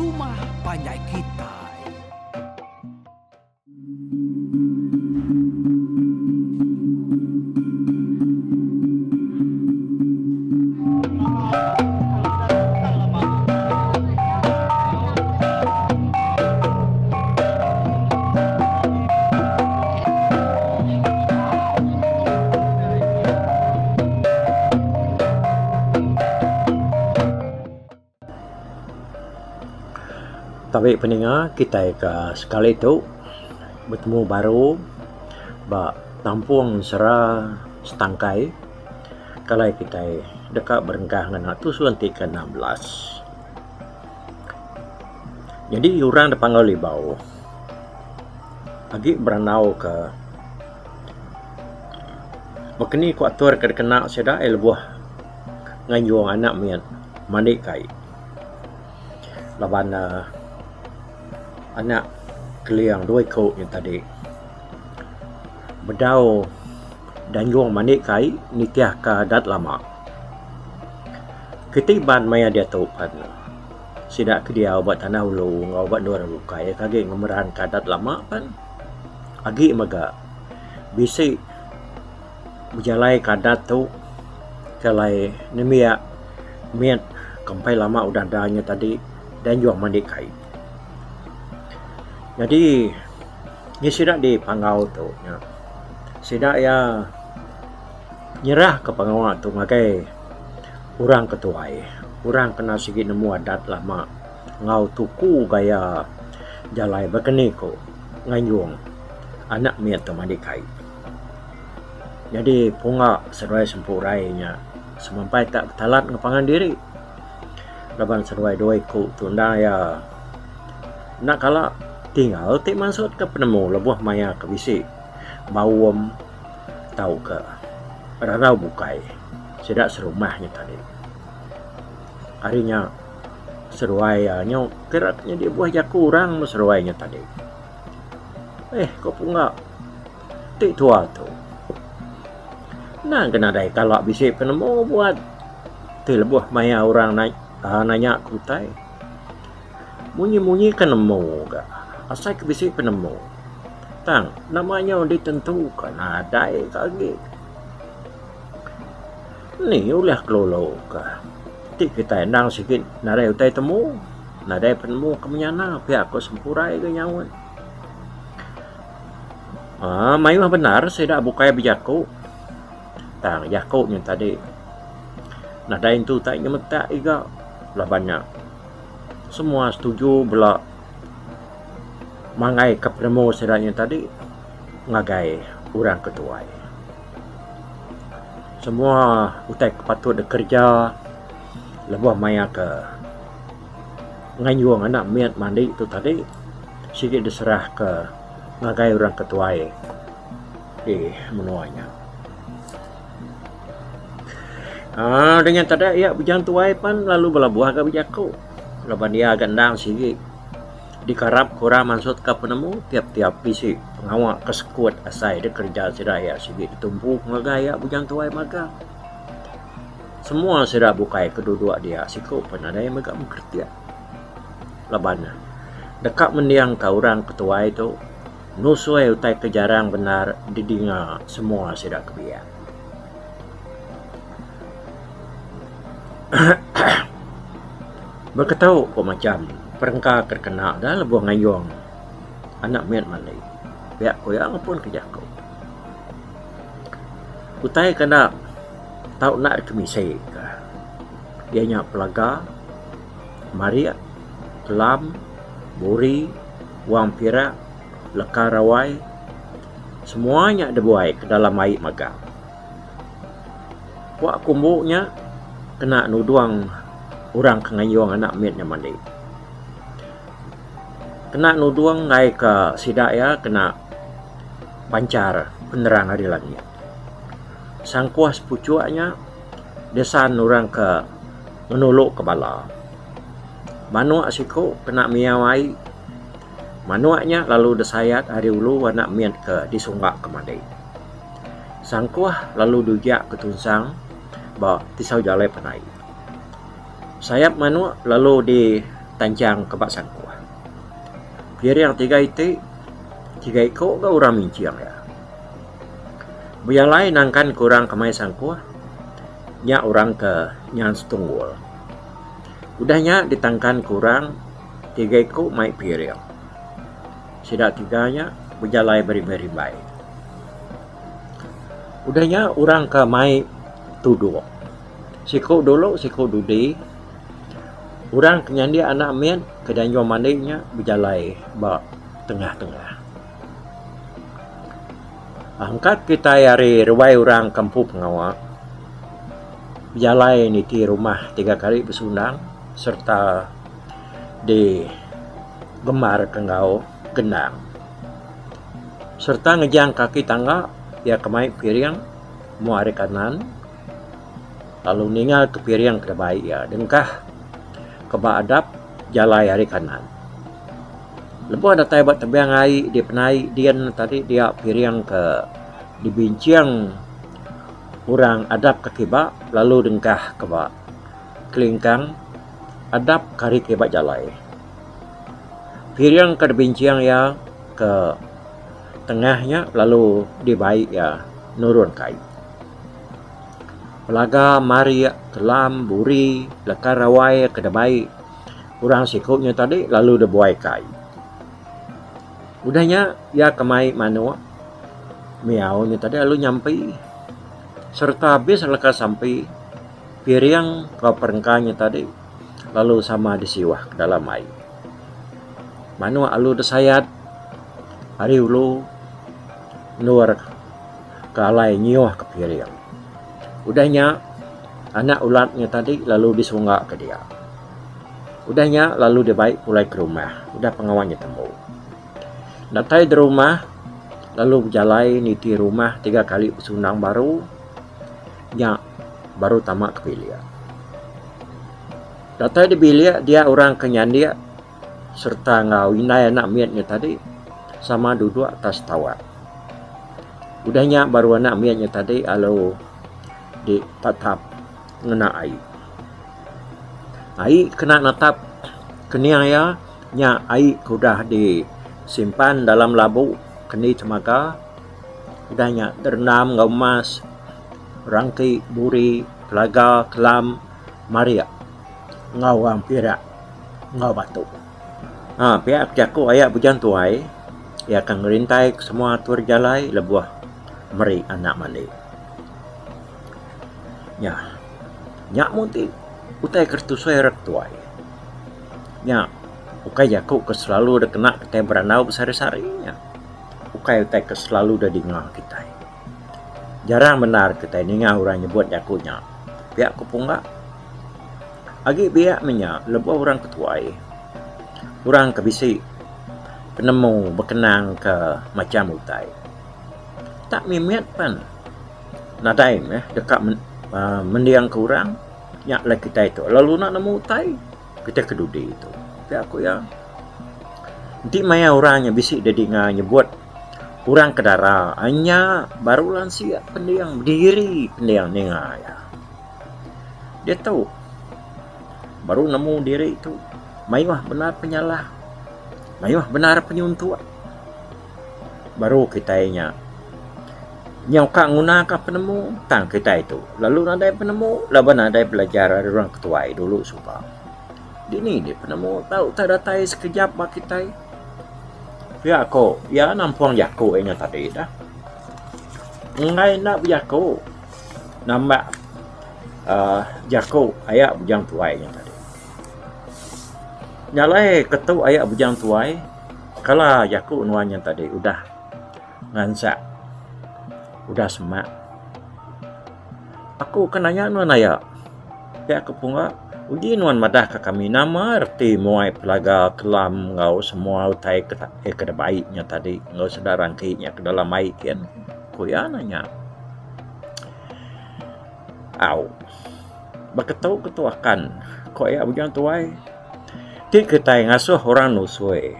Rumah Panjai Kitai. Tapi pendengar kita ke sekali itu bertemu baru bak tampung sera setangkai kalau kita dekat berengkah dengan tu sunti ke-16. Jadi orang depan libau lagi beranau ke makni ku atur ke kena seda lebuh nganjuang anak mian mandi kai laban anak keliang dua kau yang tadi bedau dan juang manik kai nitiah ka dat lama ketiban maya dia taupan sidak ke dia obat tanah ulu obat dua bukai kage ngemeran ka dat lama pan agi maga bisi berjalai kadat tu kalai nemia miat kampai lama udah adanya tadi dan juang manik kai. Jadi ni sidak di pangau tu ya. Sidak ya nyerah ke pangau tu ngagai orang ketuai. Orang kena sikit nemu adat lama ngau tuku gaya jalai berkeni ko nganyung anak miat tu mandikai. Jadi punga seruai sempurainya semampai tak talat ngepangan diri. Laban seruai doi ko tu nda ya nak kala tinggal tik masuk ke penemu lebuh maya ke bisi bawam tahu ke rarau bukai sedak serumahnya tadi harinya seruainya keraknya dia buah jaku kurang seruainya tadi kok punga tik tua tu nah kena dai kalau bisi penemu buat ti lebuh maya orang nanya kutai munyi-munyi kan nemu ke asal ke bisi penemu tang namanya ditentukan ada kaki ni ulah kelolo ke tik kita endang sikit narai utai temu nadai penemu kemenyana pihak ko sempurai ke nyawan mayu benar saya dah bukai berjaku tang jaku yang tadi nadai itu tak nyemetak juga lah banyak semua setuju belak mangai ke penemu sedanya tadi ngagai orang ketuai semua utai patut bekerja lebuh maya ke nganyuang anak miat mandi itu tadi sikit diserah ke ngagai orang ketuai di menuanya dengan tadi ya bujang tuai pan lalu belabuah ke bijaku leban dia gandang sikit dikarap kurang maksud ke penemu tiap-tiap bisi pengawak kesekuat asai dia kerja sedaya sikit ditumpuk ngagaya bujang tuai maga semua sudah bukai kedua-dua dia sikut pun ada yang megak mengerti laban dekat mendiang ke orang ketua itu nusuai utai kejarang benar didinga semua sudah kebiak berketahu kok macam perengkah terkena dah lebuh ngayong anak miat malai pihak koyang pun kejaku utai kena tau nak kemisai ianya pelaga maria kelam buri wang pira lekarawai semuanya ada buai ke dalam air maga wak kumbuknya kena nuduang orang kengayong anak miatnya mandi kena nuduang ngai ke sidak ya kena pancar penerang hari langit sang kuas pucuaknya desan orang ke menuluk kepala manuak siku kena miawai manuaknya lalu desayat hari ulu anak miat ke disunggak ke mandi sang kuah lalu dujak ke tunsang bawa tisau jalai penai sayap manuak lalu di tancang kebak sangkuah. Piring 3 itik, 3 ekor ke orang minciang ya. Bialai nangkan kurang kemai sangkuah, nya orang ke nyan setunggul. Udahnya ditangkan kurang 3 ekor mai piring. Sidak 3-nya berjalai beri-beri baik. Udahnya orang ke mai tuduk. Siku dulu, siku dudi. Orang kenyan dia anak mian kedanyo mandinya berjalai ba tengah-tengah. Angkat kita yari ruai orang kampung pengawak. Berjalai ni di rumah 3 kali bersundang serta di gemar kengau gendang. Serta ngejang kaki tangga ya kemai piring mu hari kanan. Lalu ninggal ke piring ke baik ya dengkah keba adap jalai hari kanan. Lepas ada taibat tebiang ai di penai dian tadi dia piring ke dibincang orang adap ke kiba lalu dengkah keba kelingkang adap kari kiba jalai. Piring ke dibincang ya ke tengahnya lalu dibaik ya nurun kai. Pelaga mari kelam buri lekar rawai ke debai kurang sikutnya tadi lalu debuai kai. Udahnya ya kemai manu miaunya tadi lalu nyampai serta habis lekas sampai piring ke perengkanya tadi lalu sama disiwah ke dalam air. Manu alu desayat hari ulu nur ke alai nyiwah ke piring. Udahnya anak ulatnya tadi lalu disunggak ke dia. Udahnya lalu dia baik pulai ke rumah. Udah pengawannya temu. Datai di rumah lalu berjalai niti rumah 3 kali sundang baru. Nya baru tamak ke bilik. Datai di bilik dia orang kenyan dia serta ngawinai anak miatnya tadi sama duduk atas tawar. Udahnya baru anak miatnya tadi lalu di tatap ngena air. Air kena natap kenia ya nya air sudah disimpan dalam labu keni temaga. Udahnya terendam ngaumas rangki buri pelaga kelam maria ngawang pirak ngau batu. Pihak jaku ayak bujan tuai ia akan ngerintai semua tur jalai lebuah meri anak mandi. Nya munti utai kertusai rektuai. Nya ukai jaku ke selalu dah kena kita beranau besar-besarinya. Ukai utai ke selalu dah dingah kita. Jarang benar kita dingah orang nyebut jakunya. Pihak kupunga. Agi pihak menya lebih orang ketuai. Orang kebisi penemu berkenang ke macam utai. Tak mimiat pan. Nadaim dekat mendiang kurang nyak lah kita itu lalu nak nemu utai kita kedudi itu tapi aku ya nanti maya orangnya bisik jadi nyebut orang kedara hanya baru lansia pendiang berdiri pendiang nenga ya dia tahu baru nemu diri itu mayuah benar penyalah mayuah benar penyuntuan baru kitanya yang kak gunakan penemu tang kita itu lalu nadai penemu laban nadai belajar orang ketua dulu suka dini dia penemu tahu tak datai sekejap bak kita ya aku ya nampang jaku nya tadi dah ngai nak jaku nambah jaku ayak bujang tuai nya tadi nyalai ketu ayak bujang tuai kala jaku nuannya tadi udah ngansak udah semak. Aku kenanya nuan ayak. Ya aku punga. Uji nuan madah ke kami nama erti muai pelaga kelam ngau semua utai ke baiknya tadi ngau sedar rangkinya ke dalam air kian. Kuya nanya. Au. Baketau ketuakan. Kok ya bujang tuai. Ti ketai ngasuh orang nusue.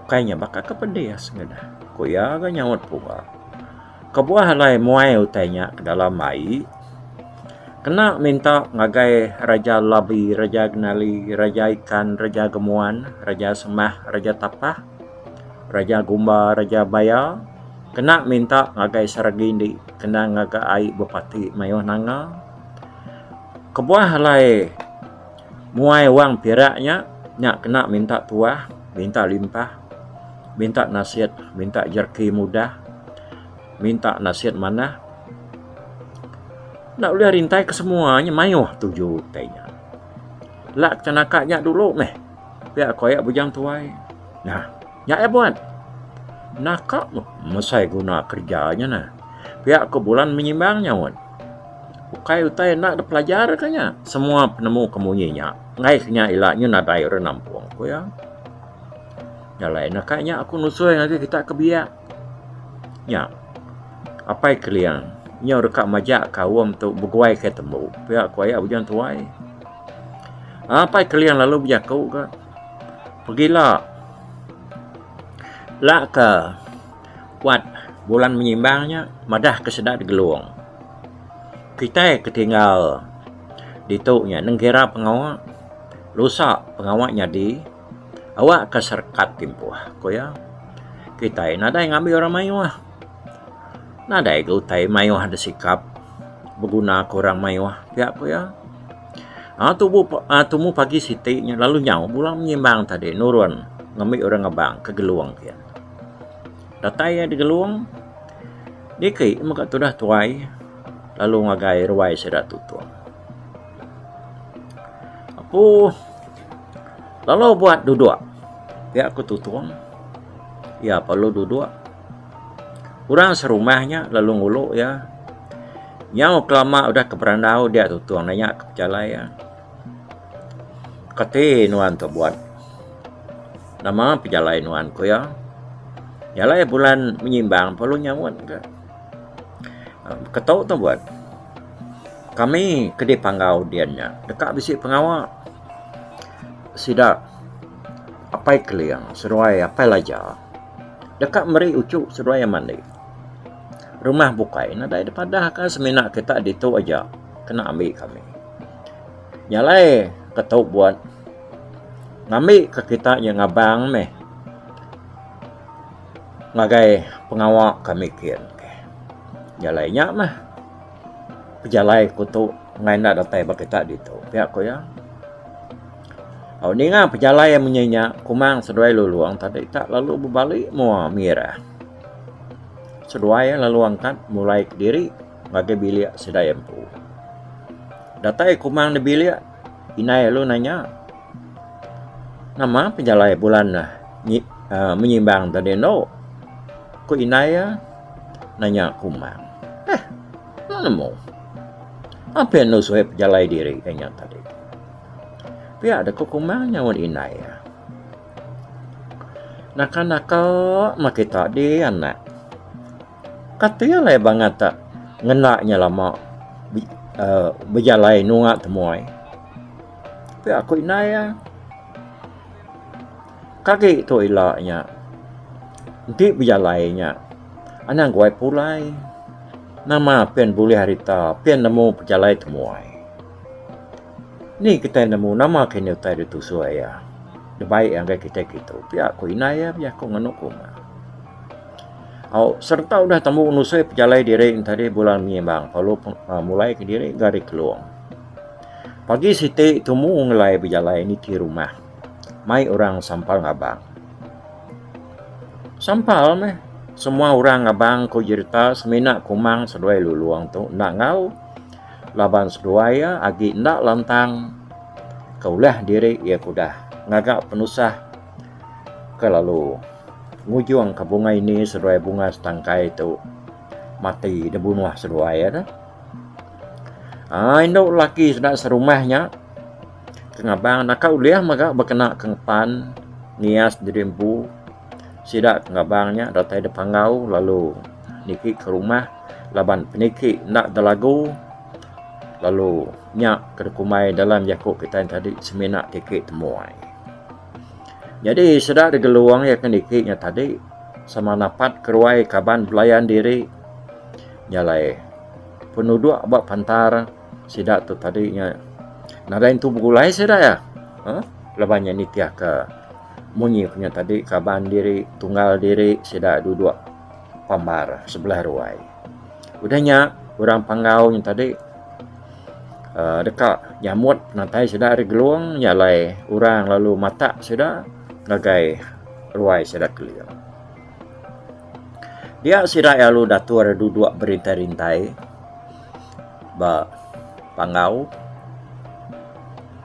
Kayaknya bakal kepedeas ngada. Kuya ga nyawat punga. Kebuah halai muai utainya ke dalam air. kena minta ngagai Raja Labi, Raja Genali, Raja Ikan, Raja Gemuan, Raja Semah, Raja Tapah, Raja Gumba, Raja Baya, kena minta ngagai Saragindi, kena ngagai Bupati Mayuh Nanga, kebuah halai muai wang piraknya, nyak kena minta tuah, minta limpah, minta nasihat, minta jerki mudah, minta nasihat mana. Nak boleh rintai ke semuanya mayuh tuju tanya. Lak canakaknya dulu meh. Pihak koyak bujang tuai. Nah, nyak buat. Nakak mesai guna kerjanya nah. Pihak ke bulan menyimbangnya wan. Ukai utai nak pelajar kanya. Semua penemu kemunyinya. Ngai kenya ilaknya nadai renampung ko ya. Nyalai nakaknya aku nusui lagi kita ke biak. Nya. Apa kalian? Nya dekat majak kawam tu berguai ke temu. Pihak koyak bujang tuai. Apa kalian lalu berjakau ke? Pergilah. Lak ke kuat bulan menyimbangnya, madah kesedak di geluang. Kita ketinggal di tuknya, nengkira pengawak, lusak pengawaknya di, awak keserkat timpuh. Koya, kita nadai ngambil orang mayuah. Nadai gutai mayuah ada sikap, berguna kurang mayuah. Pihak koya. Tumu pagi sitiknya, lalu nyaw, bulan menyimbang tadi, nurun, ngambil orang abang ke geluang kian. Datai di geluang, dikit maka tu dah tuai, lalu ngagai ruai sedat tutuang. Aku lalu buat duduk, ya aku tutuang, ya perlu duduk. Orang serumahnya lalu nguluk ya, yang kelama udah ke berandau dia tutuang nanya ke pejalai ya. Kati nuan tu buat, nama pejalai nuan ko ya. Yalah bulan menyimbang perlu nyawan ke. Ketok tu buat. Kami kedai panggau diannya. Dekat bisik pengawak. Sidak. Apai keliang. Seruai apai lajar. Dekat meri ucuk seruai mandi. Rumah bukai. Nadai depadah kan seminak kita di tu aja. Kena ambil kami. Yalah ketok buat. Ngambil ke kita yang abang meh. Ngagai pengawak kami kian. Jalainya mah. Pejalai kutu ngai nak datai bakita dito. Pihak ko ya. Oh ni nga pejalai yang menyenya kumang seduai luluang tadi tak lalu berbalik mua mira. Seduai lalu angkat mulai ke diri ngagai bilik sedai empu. Datai kumang di bilik inai lu nanya. Nama pejalai bulan menyimbang tadi no. Ko inaya nanya kumang. Nemu. Apa yang nusui pejalai diri kayaknya tadi. Pihak ada ko kumang nyawan inaya. Naka-naka makita di anak. Katanya lah banget tak ngenaknya lama berjalai nunga temuai. Pihak ko inaya. Kaki tu ilaknya. Di berjalainya, anak guai pulai, nama pian boleh harita, pian nemu berjalai temuai. Ni kita nemu nama kena utai itu suaya. Debaik yang kita gitu. Pihak ko inaya, pihak ko nganuk kuma. Serta udah temu nusai berjalai diri tadi bulan menyimbang, kalau mulai ke diri gari keluang. Pagi siti temu ngelai berjalai ni di rumah. Mai orang sampal ngabang. Sampal meh. Semua orang ngabang ko jirta semina kumang seduai luluang tu. Nak ngau. Laban seduai ya. Agi ndak lantang. Kaulah diri ya kudah. Ngagak penusah. Kelalu. Ngujung ke bunga ini seduai bunga setangkai tu. Mati dibunuh seduai ya dah. Induk laki sudah serumahnya. Kengabang. Nak kau liah maka berkena kengepan. Nias dirimpu. Sidak ngabangnya datai de panggau lalu niki ke rumah laban peniki nak dalagu lalu nyak ke kumai dalam jakuk kita yang tadi seminak tikit temuai. Jadi sedak de geluang ya keniknya tadi sama napat keruai kaban belayan diri nyalai penduduk abak pantar Sidak tu tadinya nadain tu begulai sidak ya. Lebahnya nitiah ke munyi punya tadi kaban diri tunggal diri sidak duduk pambar sebelah ruai. Udahnya orang panggau yang tadi dekat nyamut nantai sidak ada geluang nyalai orang lalu mata sidak ngagai ruai sidak keliang. Dia sidak lalu datur duduk berintai-rintai ba panggau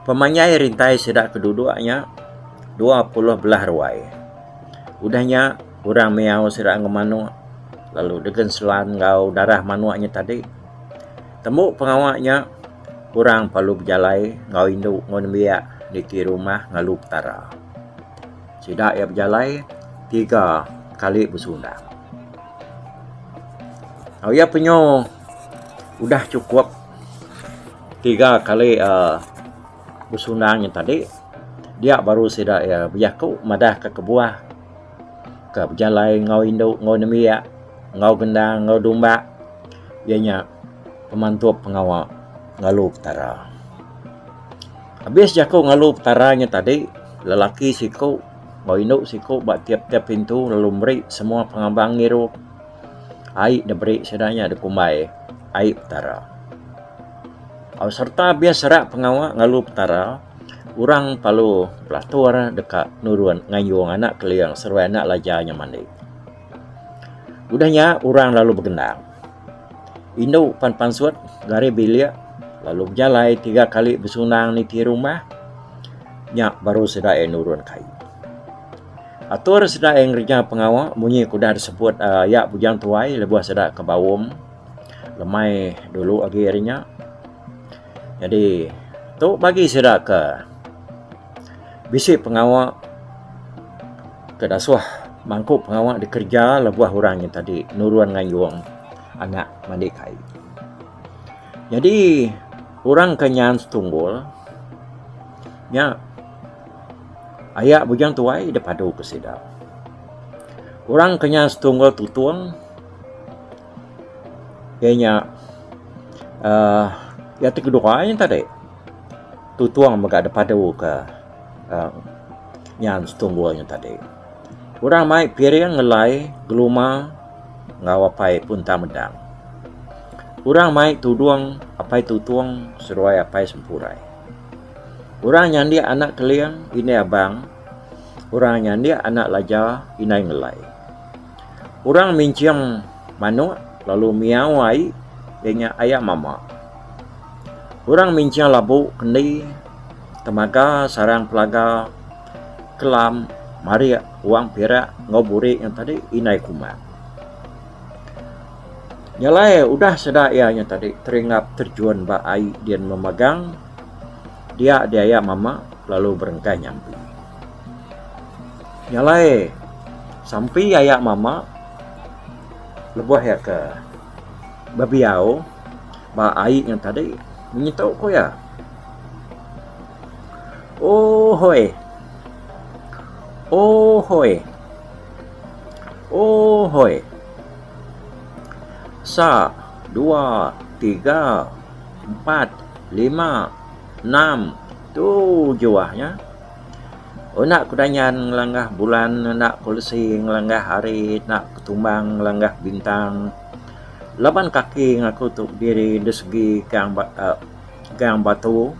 pemanyai rintai sidak keduduknya 20 belah ruai. Udahnya orang miau sidak ngemanu lalu dengan selan ngau darah manuaknya tadi temu pengawaknya orang palu berjalai ngau induk ngonbia di rumah ngalu petara. Sidak ya berjalai 3 kali bersundang. Ya penyo udah cukup 3 kali bersundangnya tadi. Dia baru sidak ya berjaku madah ke kebuah ke berjalai ngau induk ngonbia ngau gendang ngau domba. Ianya pemantu pengawal ngalu petara. Habis jaku ngalu petaranya tadi, lelaki siku ngau induk siku bak tiap-tiap pintu lalu beri semua pengambang ngiru air dah beri sedanya ada kumbai air petara. Serta biasa serak pengawal ngalu petara, orang palu pelatur dekat nuruan ngayung anak keliang seruai anak lajanya mandi. Udahnya orang lalu bergendang. Induk pan suat gari bilik lalu berjalai 3 kali bersunang ni di rumah. Nyak baru sedai nurun kai. Atur sedai ngerja pengawal bunyi kuda disebut ya bujang tuai lebuh sedai ke bawum. Lemai dulu akhirnya. Jadi tu bagi sedai ke bisik pengawal ke dasuah mangkuk pengawal dikerja lebuah orang yang tadi nuruan ngayung anak mandi kai. Jadi orang kenyan setunggul nya ayak bujang tuai depadu ke sidau. Orang kenyan setunggul tutuang ianya ya kedua yang tadi tutuang maga depadu ke nyan setunggulnya tadi. Orang mai piring ngelai geluma ngawapai pun tak medang. Orang mai tuduang apai tutuang seruai apai sempurai. Orang nyandi anak keliang ini abang. Orang nyandi anak laja inai ngelai. Orang minciang manu lalu miawai dengan ayah mama. Orang minciang labu kendi temaga sarang pelaga kelam mari uang perak ngoburi yang tadi inai kumat. Nyalai udah sedak ianya tadi teringap terjun ba ai dia memegang dia mama lalu berengkai nyampi. Nyalai sampai ayak mama lebuh ya ke babiau ba ai yang tadi menyitau ko ya. Oh hoi. Oh hoi. Oh hoi. 1, 2, 3, 4, 5, 6, 7 ya. Oh nak kudanyan ngelanggah bulan, nak kulsi ngelanggah hari, nak ketumbang ngelanggah bintang. 8 kaki ngaku tuk diri di segi gang batu,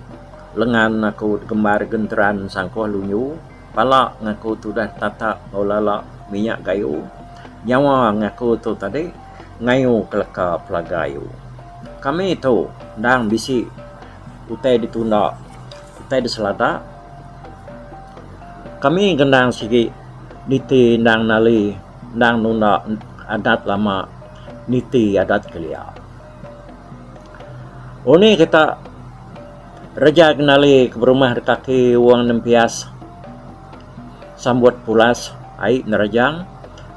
lengan aku gembar genteran sangkoh lunyu, pala ngaku tu dah tata olala minyak gayu, nyawa ngaku tu tadi ngayu keleka pelagayu. Kami tu dang bisi utai ditunda, utai diselada. Kami gendang sigi niti dang nali dang nunda adat lama niti adat kelia. Oni kita raja kenali ke rumah kaki uang nempias sambut pulas ai nerajang.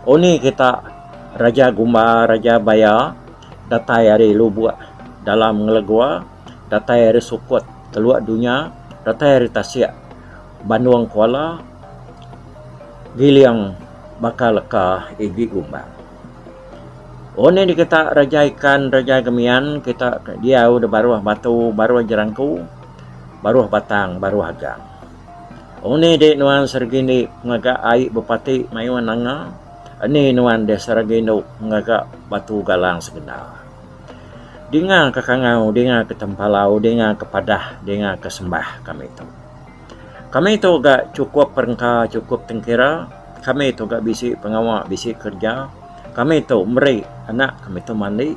Oni kita Raja Gumba, Raja Baya, datai hari lubuk dalam ngelegua, datai hari sukut keluar dunia, datai hari tasya, Bandung Kuala, giliang bakal leka igi Gumba. Oh ni kita rajaikan raja gemian kita dia udah baru batu baru jerangku baru batang baru hagang. Oh ni dek nuan sergini ngaga ai bupati mayuan nanga. Ani nuan de sergino ngaga batu galang segenal. Dengar ke kangau, dengar ke tempalau, dengar kepadah, dengar ke sembah kami itu. Kami itu gak cukup perengka, cukup tengkira. Kami itu gak bisi pengawak, bisi kerja. Kami itu meri anak, kami itu mandi.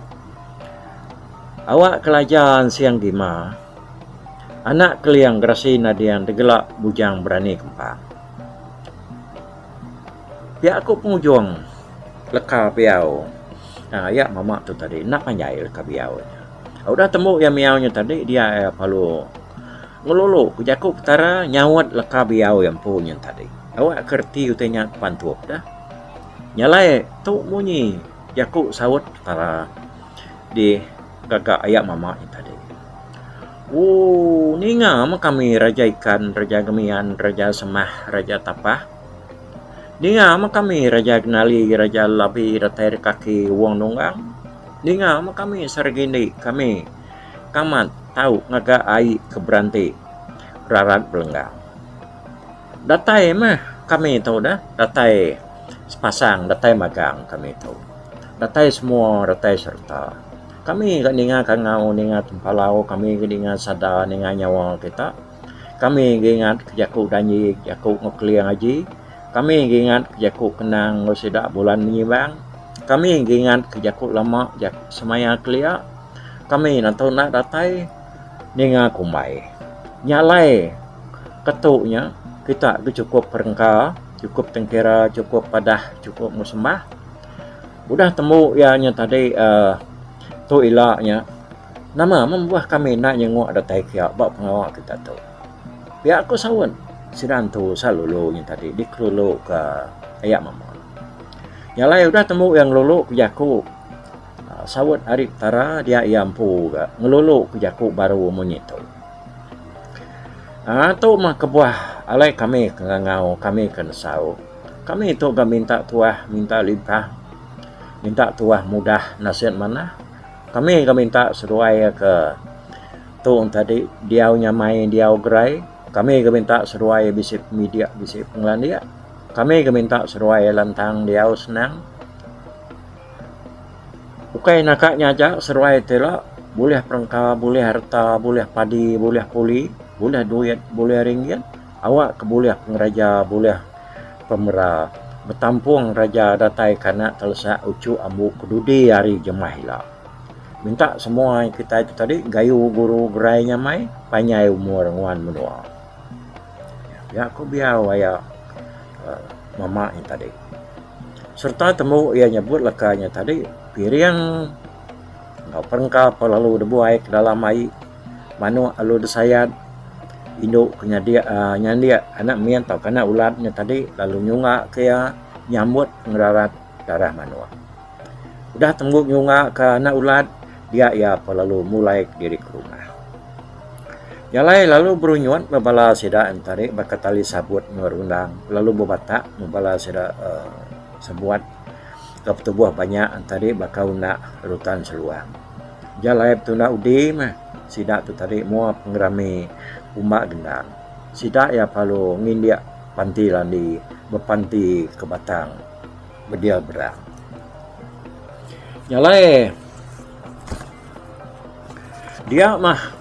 Awak kelajaran siang gima. Anak keliang gerasi nadian degelak bujang berani kempang. Pihak aku pengujuang leka piau. Nah, ya mama tu tadi nak panjai leka piau. Udah temu yang miaunya tadi dia palu ngelulu kujaku petara nyawat leka piau yang punya tadi. Awak kerti utenya pantup dah. Nyalai tu bunyi jaku sawat petara di gagak ayak mama yang tadi. Oh, ni ngam kami raja ikan, raja gemian, raja semah, raja tapah. Ni ngam kami raja kenali, raja labi, ratai kaki wong nunggang. Ni ngam kami sargini, kami kamat tahu ngaga ai keberanti rarat belenggang. Datai mah kami tahu dah, datai sepasang, datai magang kami tahu. Datai semua, datai serta. Kami ninga kangau, ninga tempalau, kami ninga sada, ninga nyawa kita. Kami ingat kejaku danyi, jaku ngekliang haji. Kami ingat kejaku kenang ngosidak bulan menyibang. Kami ingat kejaku lama jak semaya kelia. Kami nantau nak datai ninga kumai. Nyalai ketuknya kita cukup perengka, cukup tengkira, cukup padah, cukup musembah. Udah temu ianya tadi tu ilaknya. Nama membuat kami nak nyengok datai kia bak pengawak kita tu. Biar aku sawan sidan tu salulunya tadi dikelulu ke ayak mama. Nyalai udah temu yang lulu kujaku. Sawat hari tara dia iampu ke ngelulu kujaku baru menyitu. Tu mah kebuah alai kami kengangau, kami kenesau. Kami itu gak minta tuah, minta limpah, minta tuah mudah nasihat mana. Kami gak minta seruai ke tu tadi dia nyamai dia gerai. Kami gak minta seruai bisip media, bisip penglandia. Kami gak minta seruai lantang dia senang. Bukai nakaknya aja seruai tela, boleh perengka, boleh harta, boleh padi, boleh puli, boleh duit, boleh ringgit. Awak keboleh pengeraja, boleh pemerah. Bertampung raja datai kana telesa ucu ambu kedudi hari jemah hilang. Minta semua kita itu tadi gayu guru gerai nyamai panyai umur nguan menua. Ya aku biar waya mama yang tadi. Serta temu ia nyebut lekanya tadi piring ngau perengka lalu debu air ke dalam air manu alu desayat induk kena dia nyandia anak mian tau kana ulatnya tadi lalu nyunga ke nyambut ngerarat darah manua. Udah tembuk nyunga ke anak ulat dia lalu mulai diri ke rumah. Nyalai lalu berunyuan membala sida antari bakatali sabut merundang lalu bebatak membala sida sebuat kepetubuh banyak antari bakau nak rutan seluang. Jalai tuna udi mah sida tu tadi mua pengerami umak gendang. Sida palu ngindia panti landi berpanti ke batang berdial berang. Nyalai dia mah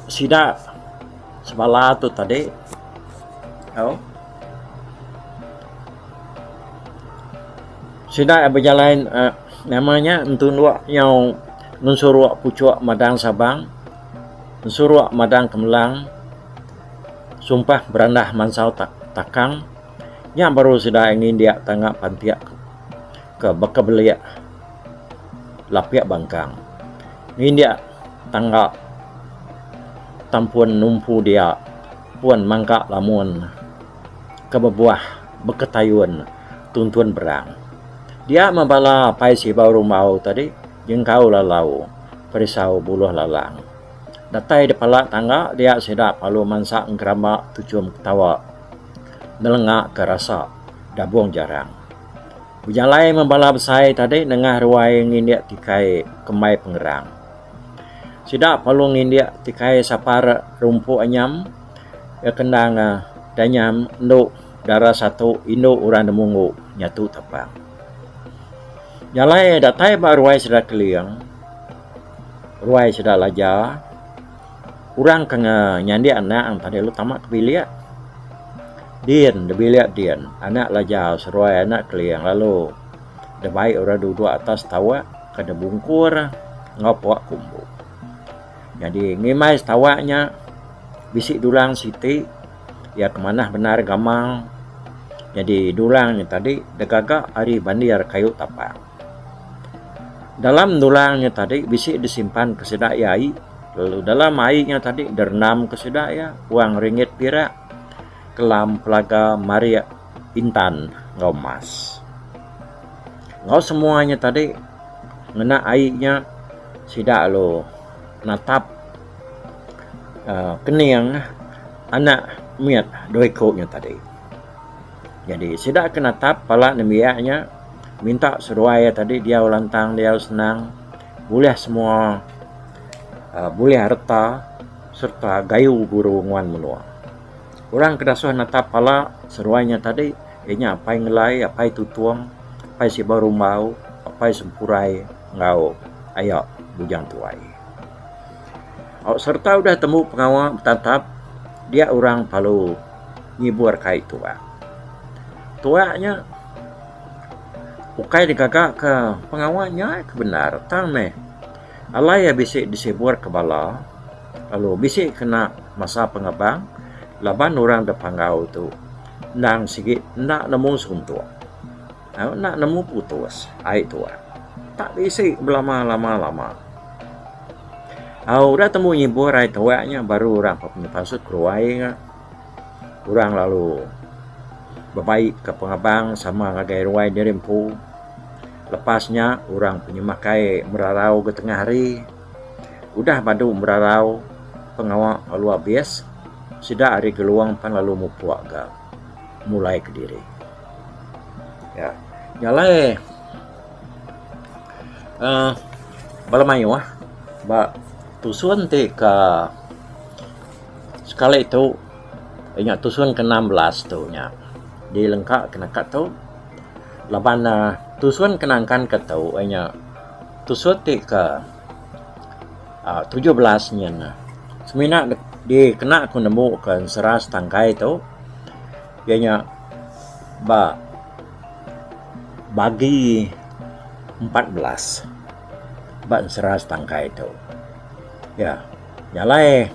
sida sebala tu tadi. Sida berjalan namanya entun luak yang nunsuruak pucuak madang Sabang, nunsuruak madang Kemelang, sumpah berandah mansau takang, yang baru sida ingin dia tanggap pantiak ke bekabeliak lapiak bangkang. Ingin dia tanggap tampuan numpu dia puan mangkak lamun kebebuah beketayun tuntuan berang. Dia membala pai si baru mau tadi jengkau lalau perisau buluh lalang. Datai di pala tangga dia sedap palu mansa ngkerama tujuan ketawa nelengak ke rasa dabung jarang. Berjalai membala besai tadi nengah ruai ngindiak tikai kemai pengerang. Sidak palung ngindiak tikai sapar rumput anyam ya kendang danyam nduk darah satu indo urang demungu nyatu tapang. Nyalai datai ba ruai sudah keliang. Ruai sudah lajar. Urang kang nyandi anak ang tadi lu tamak kebiliak. Dian, debiliak dian. Anak lajar seruai anak keliang lalu debai ora duduk atas tawa kada bungkur ngopok kumbu. Jadi ngimai tawanya bisik dulang siti ya kemana benar gamang. Jadi dulangnya tadi degagak hari bandir kayu tapak. Dalam dulangnya tadi bisik disimpan kesedak yai. Lalu dalam airnya tadi derendam kesedak ya uang ringgit pirak kelam pelaga Maria Intan ngomas. Ngau semuanya tadi ngena airnya sidak lo natap kening anak miat doikoknya tadi. Jadi sidak kena tap pala nemiaknya minta seruai tadi dia ulantang dia senang boleh semua boleh harta serta gayu guru nguan menua. Orang kedasuh natap pala seruainya tadi ianya apai ngelai apai tutuang apai si baru mau apai sempurai ngau ayo bujang tuai. Serta udah temu pengawal tatap dia orang palu ngibur kai tua. Tuanya ukai digagak ke pengawalnya kebenar tang meh. Alai ya bisik disibur ke bala lalu bisik kena masa pengabang laban orang depan ngau tu nang sikit nak nemu suntuk. Nak nemu putus ai tua. Tak bisik lama. Udah temu nyibur ai tuanya baru orang pasut keruai orang lalu berbaik ke pengabang sama ngagai ruai dirimpu. Lepasnya orang penyemakai merarau ke tengah hari. Udah padu merarau pengawal lalu habis. Sidak hari geluang pan lalu mupuak ga mulai ke diri. Ya, nyalai balamayo ba tusuan te ka sekali itu ingat tusuan ke-16 tu nya di lengkap kena kat tu laban tusuan kenangkan ke tu nya tusuan te ka 17 nya semina di kena aku nemu kan seras tangkai tu ianya ba bagi 14 ba seras tangkai tu ya nyalai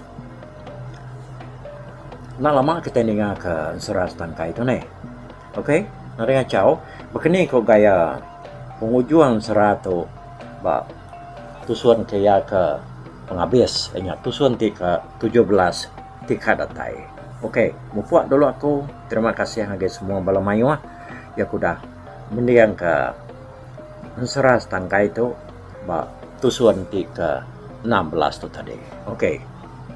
nak lama kita dengar ke seras tangkai tu nih. Okey nari ngacau begini kau gaya pengujuan serat tu ba tusuan kaya ke penghabis ingat tusuan tika 17 tika datai. Okey mupuak dulu aku terima kasih hagai semua balamayu ya kuda mendiang ke seras tangkai tu ba tusuan tika 16 tu tadi. Okey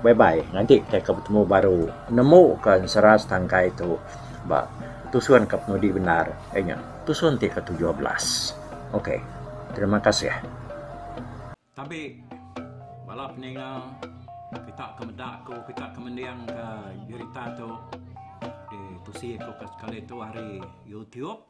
bye bye nanti kita ketemu baru nemu ke seras tangkai tu ba tusuan ke penudi benar ingat tusuan tika 17. Okey terima kasih. Tapi balap ninga kita kemedak ko kita kemendiang ke berita tu di tusi ko sekali tu hari YouTube.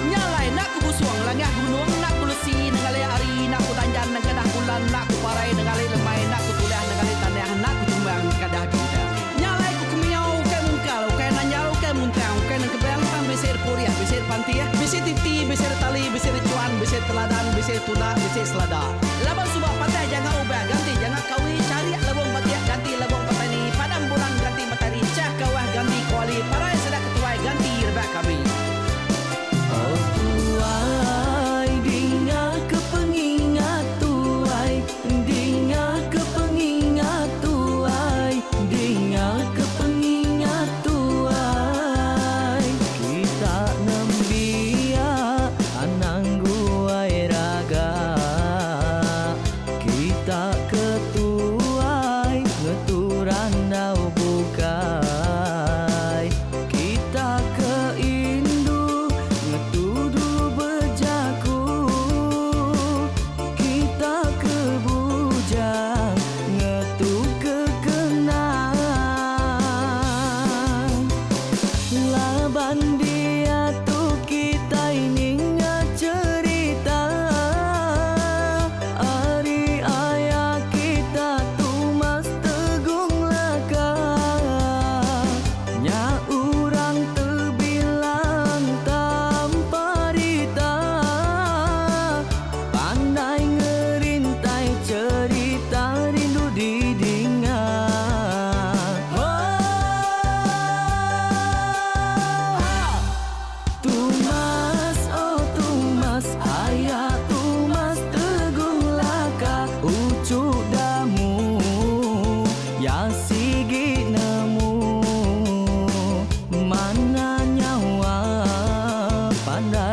Nyalai nak ku busuang langah gunung nak ku lesi nengale ari nak ku tanjan nang kadah bulan nak ku parai nengale lemai nak ku tulah nengale tanah nak ku tumbang kadah bintang. Nyalai ku kumiau ke mungkal ke nanjau ke muntang ke nang kebang tam besir puriah besir pantia besir titi besir tali besir cuan besir teladan besir tuna besir selada. Laban subah patai jangan ubah ganti jangan kawi cari labung patiah ganti labung petani padam bulan ganti matahari cah kawah ganti kuali parai sedak ketuai ganti rebak kami. Oh tuai dinga kepengingat tuai dinga kepengingat tuai dinga kepengingat tuai kita nembia anang guai raga kita ketua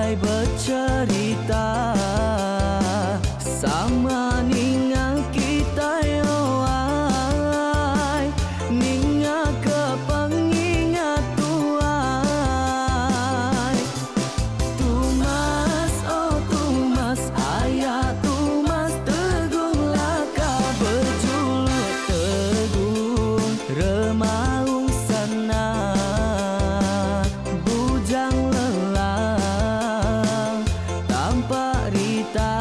pandai bercerita sama ninga kita yoai, ninga ke pengingat tuai. Tumas oh tumas ayah tumas tegung laka berjuluk tegung remaung sana bujang lelang tanpa rita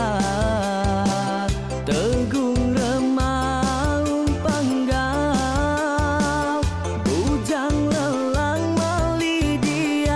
tegung remaung panggau bujang lelang mali diau.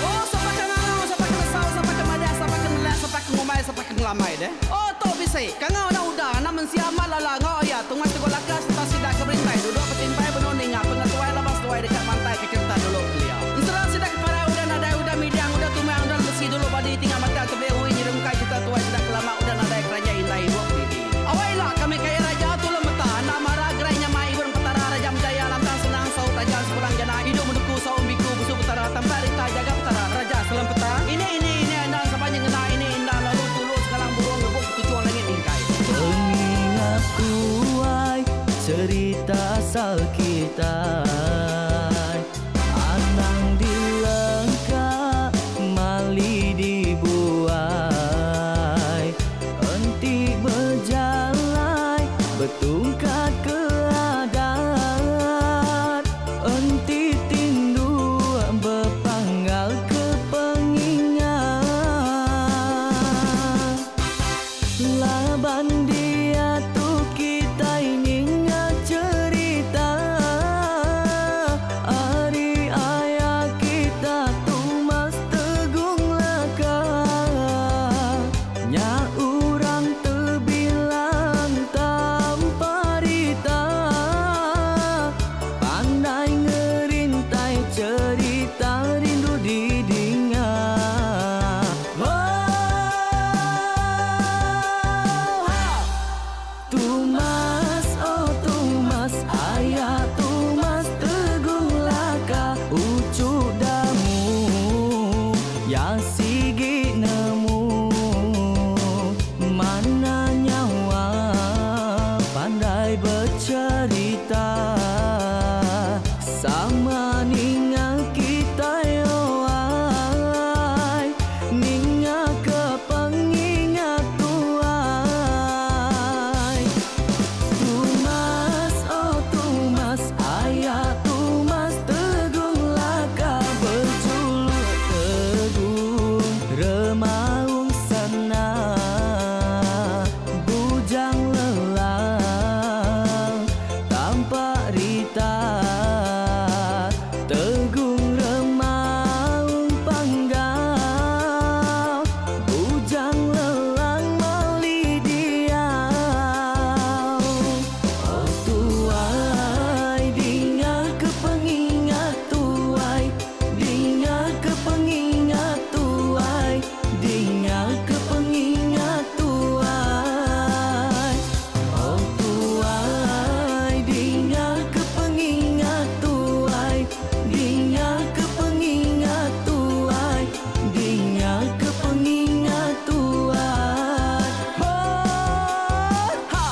Oh, sampai ke ngau, sampai ke lesau, sampai ke madah, sampai ke nelah, sampai ke ngumai, sampai ke ngelamai deh. Oh, to bisa. Kangau dah udah, namun siapa lala ngau ya. Tungas tegol lakas, tak sidak ke berintai. Duduk petimpai benoning, pengatuai lepas tuai dekat pantai ke kerta dulu beliau. Serang sidak kepada udah nada udah midang, udah tumang, udah besi dulu badi tinggal mata terbehui nyirum kai kita tuai sidak kelama udah nada kerajaan indai dua pidi. Awailah kami kaya raja tu lemeta, nama ragrainya mai burung petara raja menjaya lantang senang saut raja sepulang jana hidup menduku saum biku busu petara tanpa rita jaga petara raja selam peta. Ini andang sampai ngena ini indah lalu tulu sekarang burung ngebuk tujuan langit ingkai. Pengingat tuai cerita asal kita, anang dilengkap mali dibuai, enti berjalan bertungkat ke adat, enti tindu berpanggal ke pengingat. Laban dia tu kita ini ingat cerita hari ayah kita tumas tegung laka, nya urang terbilang tanpa rita pandai ngerintai cerita rindu didingat. Tumas oh tumas ayah tumas tegung laka ucuk damu yang sigi nemu mana nyawa pandai bercerita sama ninga kita yoai, ninga ke pengingat tuai. Tumas oh tumas ayah tumas tegung laka berjuluk tegung remaung sana bujang lelang tanpa rita tegung remaung panggau bujang lelang mali diau. Oh tuai dinga ke pengingat tuai, dinga ke pengingat tuai, dinga ke pengingat tuai. Oh tuai dinga ke pengingat tuai, dinga ke pengingat tuai, dinga ke pengingat tuai. Ha!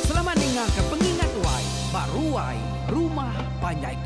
Selama ningang ke pengingat wai, baru wai rumah panjai